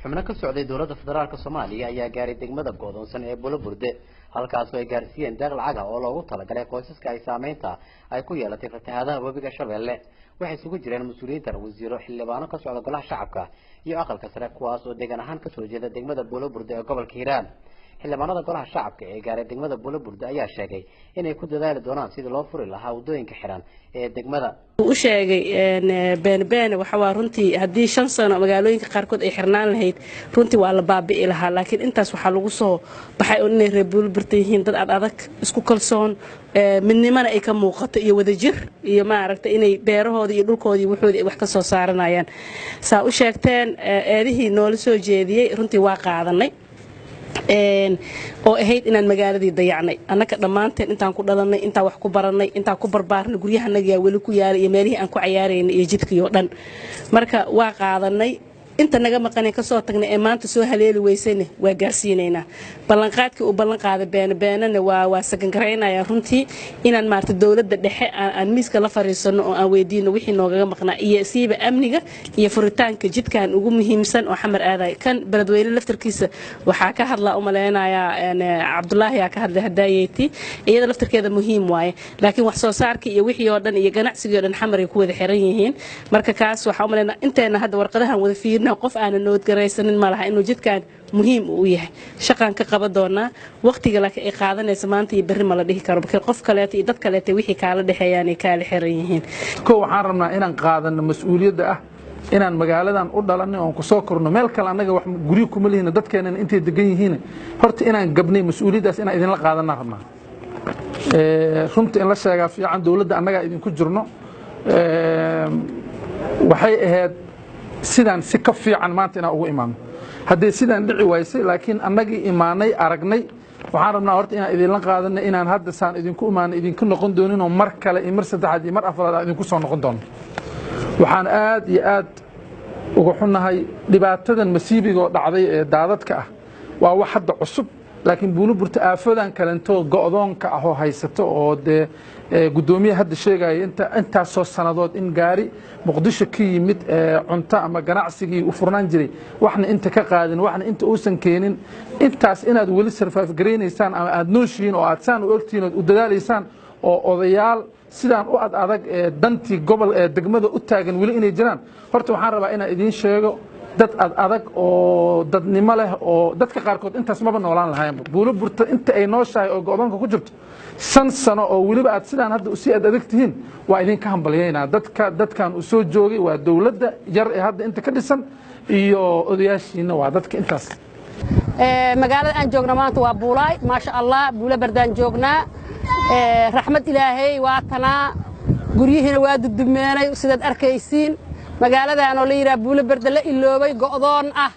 xubno ka socday dowladda federaalka Soomaaliya ayaa gaaray degmada Go'doonsan ee Bulaburde halkaas oo ay gaarsiiyeen deeq lacag ah oo loogu talagalay qoysaska ay saameynta ay ku yeelatay fatahaadaha webiga Shabeelle waxay isugu jireen mas'uuliyiinta wasiiro xildhibaano ka socda golaha shacabka iyo aqalka sare kuwaas oo deegaan ahaan ka soo jeeda degmada Bulaburde ee gobolka Hiiraan xildhibaanada golaha shacabka ee gaaray degmada Bulaburde ayaa sheegay inay ku dadaali doonaan sidii loo furi lahaa wadooyinka xiran ee degmada u sheegay been waxa waa runtii hadii 5 sano magaalooyinka qaarkood ay xirnaan lahayd runtii waa la baabi'i lahaa laakiin intaas waxa lagu soo baxay oo inay reer Bulaburde yihiin dad adag isku kalsoon midnimada ay ka muuqato iyo wadajir iyo ma aragtay inay beerahooda iyo dhulkoodii wuxuu wax ka soo saaranayaan saa u sheegteen eedihii noola soo jeediyay runtii waa qaadanay oo ahayd inaan magaaladii dayacnay annaka dhamaanteen intaan ku dhalanay intaan wax ku baranay intaan ku barbaarnay guryahanaga wali ku yaalay iyo meelihii aan ku ciyaareynay iyo jidkii oo dhan marka waa qaadanay inta naga maqanay ka soo tagnay ee maanta soo haleeli weysayna waa gaarsiineynaa ballanqaadkii uu ballan qaaday beenana waa sagan gareynaya runtii inaan maarta dawladda dhexe aan miiska la fariisano oo aan weydiino wixii nooga maqnaa iyo siiba amniga iyo furitaanka jidkan ugu muhiimsan oo xamar aaday kan beledweyne laftarkiisa waxa ka hadla u maleynaya Cabdullaahi ka hadlay hadaayati iyada laftarkeeda muhiim waaye laakiin wax soo saarkii iyo wixii oo dhan iyo ganacsiga oo dhan xamar ay ku wada xiran yihiin marka kaas waxa u maleynaa inteena hadda warqadahan wada fiir qof aan nood gareysanin ma laha inuu jidkan muhiim u yahay shaqan ka qaba doona waqtiga la ay qaadanaysa maanta iyo berri ma la dhihi karo marka qof kale iyo dad kale wixii kala dhaxeeyaan ay kala xiran yihiin ko waxaan rabnaa inaan qaadano mas'uuliyadda ah inaan magaaladan u dhalanay oo ku soo korno meel kale anaga wax guri kuma leeyna dadkeenana intay degan yihiin horta inaan gabnay mas'uuliyadaas inaan idin la qaadanaa rabnaa runtii in la sheegaa fiican dawladda anaga idin ku jirno waxay ahayd sidaan si ka fiican maanta inaan ugu imaano haddii sidaan dhici waysay laakiin annagii imaanay aragnay waxaan rabnaa horta inaan idinla qaadano inaan hadda saan idinku imaanay idinku noqon doonin oo mar kale iyo mar saddexaad iyo mar afraad aan idinku soo noqon doono waxaan aad iyo aad uga xunnahay dhibaatadan masiibiga oo dhacday ee daadadka ah waa wax hadda cusub laakiin Bulaburde aafadan kalento go'doonka ah oo haysato oo de gudoomiyaha hadda sheegay inta soo sanadood in gaari Muqdisho ka yimid cunto ama ganacsigii u furnaan jiray waxna inta ka qaadin waxna inta uusan keenin intaas inaad wali survive gareynaysaan ama aad nooshiin oo aad saan u ogtiin oo dadaaleysaan oo odayaal sidaan u adag dantii gobol degmada u taagan wali inay jiraan horta waxaan rabaa inaan idin sheego dad adag oo dadnimo leh oo dadka qaarkood intaas maba noolaan lahayn Bulaburde inta ay nooshahay oo go'doonka ku jirto 5 sano oo waliba aad sidaan hadda u sii adagtihiin waa idin ka hambalyeynaa dadkan u soo joogay waa dawladda yar ee hadda inta ka dhisan iyo odayaashiina waa dadka intaas magaalada aan joogna maanta waa Buulay ma sha Allah Bulaburde aan joognaa raxmad Ilaahay waa tanaa guryihiina waa dudumeenay sidaad arkaysiin magaaladan oo la yiraahdo Bulaburde la iloobay go'doon ah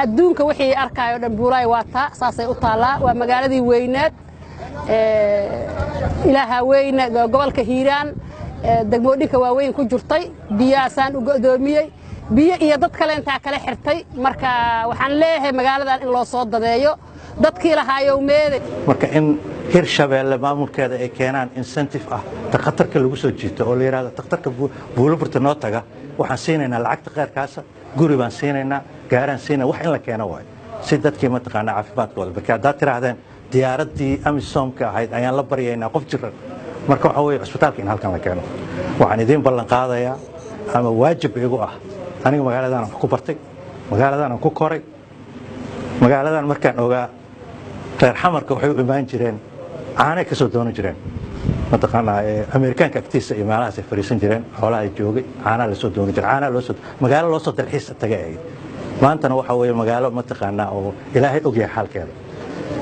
adduunka wixii arkayo dhan Buulay waa taa saasay u taalaa waa magaaladii weynaad ilaaha weyna gobolka Hiiraan degmooyinka waaweyn ku jirtay biyaasaan u go'doomiyay biyo iyo dad kale inta kala xirtay marka waxaan leeyahay magaaladan in loo soo dadeeyo dadkii lahaayo meeday marka in Hirshabeelle maamulkeeda ay keenaan incentive ah taqtarka lagu soo jiito oo la yiraahdo taqtarka Bulaburde noo taga waxaan siinaynaa lacagta qaarkaas guri baan siinaynaa gaaraan siinaa wax in la keeno way si dadkii ma taqaana caafimaadkooda marka hadaad tiraahdeen diyaaradii amisoomka ahayd ayaan la baryaynaa qof jiran marka waxa weeye isbitaalka in halkan la keeno waxaan idin ballan qaadayaa ama waajib igu ah aniga magaaladan wax ku bartay magaaladan ku koray magaaladan markaan ogaa reer xamarka waxay u imaan jireen aanay ka soo doonan jireen ma taqaana Ameerikaanka agtiisa iyo meelahaas ay fariisan jireen xoolaha ay joogay caana la soo doonan jiray caana loo soo magaalo loo soo dalxiis tagay maantana waxa weeye magaalo ma taqaana oo Ilaahay og yahay xaalkeeda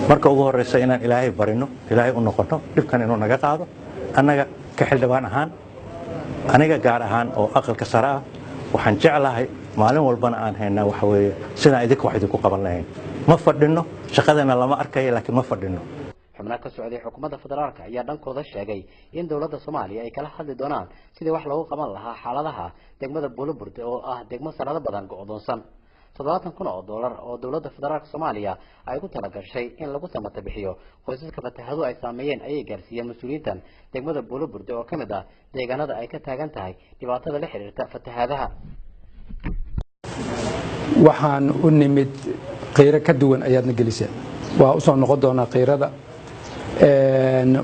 marka ugu horeysa inaan Ilaahay barino Ilaahay u noqono dhibkan inuu naga qaado annaga ka xildhibaan ahaan aniga gaar ahaan oo aqalka sare ah waxaan jeclahay maalin walbana aan haynaa waxa weeye sida idinku wax idinku qaban lahayn ma fadhino shaqadana lama arkayo laakiin ma fadhino xubnaha ka socday xukuumadda federaalka ayaa dhankooda sheegay in dawladda Soomaaliya ay kala hadli doonaan sidii wax loogu qaban lahaa xaaladaha degmada Bulaburde oo ah degmo sanado badan go'doonsan $70,000 oo dawladda federaalka Soomaaliya ay ku talagashay in lagu samata bixiyo qoysaska fatahaadu ay saameeyeen ayay gaarsiiyeen mas'uuliyiintan degmada Bulaburde oo kamid ah deegaanada ay ka taagan tahay dhibaatada la xiriirta fatahaadaha waxaan u nimid qiiro ka duwan ayaadna geliseen waa u soo noqon doonaa qiirada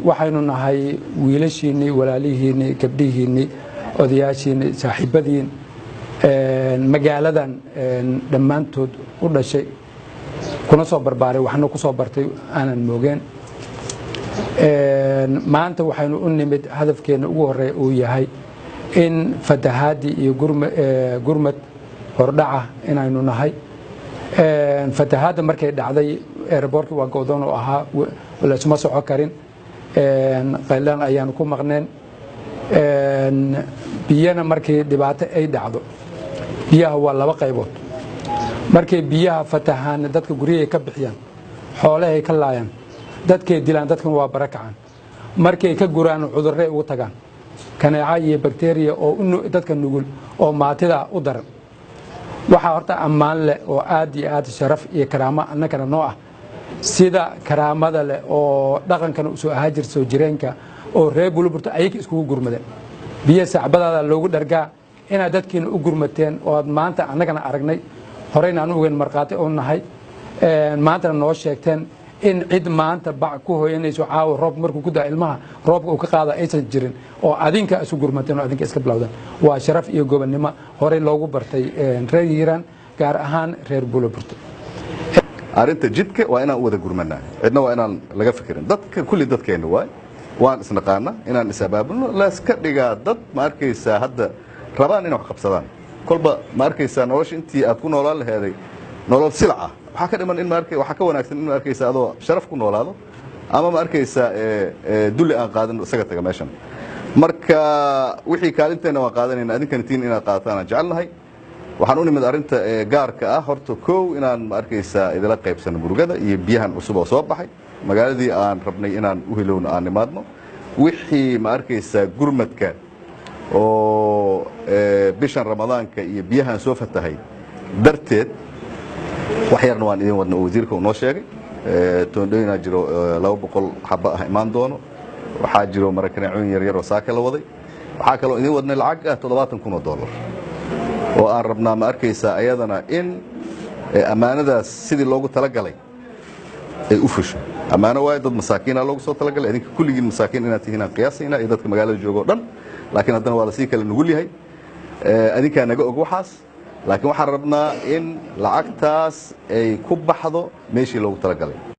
waxaynu nahay wiilashiinnii walaalihiinnii gabdhihiinnii odayaashiinnii saaxiibadiin magaaladan dhammaantood u dhashay kuna soo barbaaray waxna ku soo bartay aanan moogeen maanta waxaynu u nimid hadafkeenna ugu horreeya uu yahay in fatahaadii iyo gurmad hordhaca inaynu nahay fatahaadda markay dhacday airboortkii waa go'doon oo ahaa laysuma soco karin qaylaan ayaanu ku maqneen biyana markii dhibaato ay dhacdo biyaha waa laba qaybood markay biyaha fatahaana dadka guryahay ka bixiyaan xoolahay ka laayaan dadkay dilaan dadkana waa barakacaan markay ka guraan cudurray ugu tagaan kaneeca iyo bakteriya oo dadka nugul oo maatida u daran waxaa horta ammaan leh oo aad iyo aad sharaf iyo karaamo annagana noo ah sida karaamada leh oo dhaqankana usoo ahaa jir soo jireenka oo reer Buloburto ayaga iskugu gurmadeen biyo sacbadaada loogu dhargaa inaad dadkiina u gurmateen oo aad maanta annagana aragnay horeyna aan ugen marqaati oo nahay maantana noo sheegteen in cid maanta bac ku hooyanayso caawa roob markuu ku daa ilmaha roobka uu ka qaada aysan jirin oo adinka isu gurmateen oo adinka iska bilowdeen waa sharaf iyo gobonnimo horey loogu bartay reer Hiiraan gaar ahaan reer Buloburto arinta jidka waa inaan wada gurmanaa cidna waa inaan laga fikirin dadka kulli dadkeena waan isnaqaana inaan isabaabulno la iska dhigaa dad ma arkaysaa hadda rabaan inay wax qabsadaan kolba ma arkaysaa nolosha intii aad ku noolaan laheeday nolol silaca waxa ka dhiman in ma arkay waxa ka wanaagsan in ma arkaysaa adoo sharaf ku noolaado ama ma arkaysaa dulli aan qaadan isaga taga meeshan marka wixii kaalinteena waa qaadanayna adinkana tiin inaad qaadataan aan jecelnahay waxaan u nimid arinta gaarka ah horta koow inaan ma arkaysaa idila qaybsano murugada iyo biyahan cusub oo soo baxay magaaladii aan rabnay inaan u helowno aan nimaadno wixii ma arkaysaa gurmadka oo bishan ramadaanka iyo biyahan soo fatahay darteed wax yarna waan idin wadna oo wasiirka uu noo sheegay toondooyinaa jiro 200 xaba ah imaan doono waxaa jiro marakaneecooyin yaryar oo saaka la waday waxaa kaloo idin wadnay lacag ah $7,000 oo aan rabnaa ma arkaysaa ayadana in ammaanadaas sidii loogu talagalay ay u fusho ammaano waayo dad masaakiina loogu soo talagalay idinka kulligiin masaakiin inaad tihiin aan qiyaasayna iyo dadka magaalada jooga oo dhan laakiin haddana waa la sii kala nugul yahay adinkaa naga og waxaas laakiin waxaan rabnaa in lacagtaas ay ku baxdo meeshii loogu talagalay